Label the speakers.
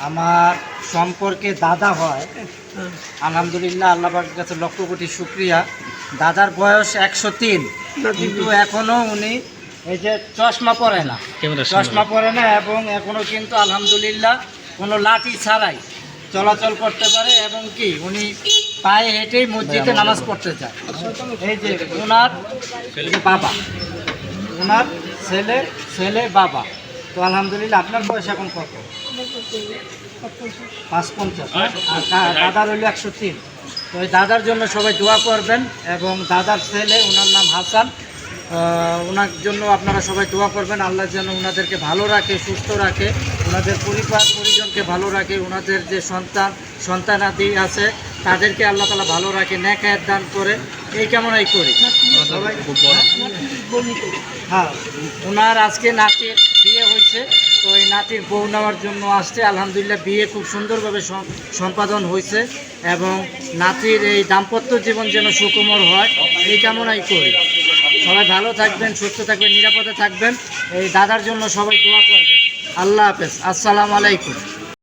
Speaker 1: আমার সম্পর্কে দাদা হয়। আলহামদুলিল্লাহ, আল্লাহ পাকের কাছে লক্ষ কোটি শুকরিয়া। দাদার বয়স 103, কিন্তু এখনও উনি এই যে চশমা পরে না, এবং এখনও কিন্তু আলহামদুলিল্লাহ কোনো লাঠি ছাড়াই চলাচল করতে পারে, এবং কি উনি পায়ে হেঁটেই মসজিদে নামাজ পড়তে যায়। এই যে ওনার বাবা, ওনার ছেলে বাবা। তো আলহামদুলিল্লাহ, আপনার বয়স এখন কত? 55। আর দাদার হইল 103। তো ওই দাদার জন্য সবাই দোয়া করবেন, এবং দাদার ছেলে, ওনার নাম হাসান, ওনার জন্য আপনারা সবাই দোয়া করবেন। আল্লাহ যেন ওনাদেরকে ভালো রাখে, সুস্থ রাখে, ওনাদের পরিজনকে ভালো রাখে, ওনাদের যে সন্তানাদি আছে তাদেরকে আল্লাহ তাআলা ভালো রাখে, নেক হায়াত দান করে, এই কামনাই করি সবাই। হ্যাঁ, ওনার আজকে নাতির বিয়ে হয়েছে, তো এই নাতির বউ নেওয়ার জন্য আসছে। আলহামদুলিল্লাহ, বিয়ে খুব সুন্দরভাবে সম্পাদন হয়েছে, এবং নাতির এই দাম্পত্য জীবন যেন সুকুমার হয়, এই কামনাই করি। সবাই ভালো থাকবেন, সুস্থ থাকবেন, নিরাপদে থাকবেন। এই দাদার জন্য সবাই দোয়া করবেন। আল্লাহ হাফেজ, আসসালামু আলাইকুম।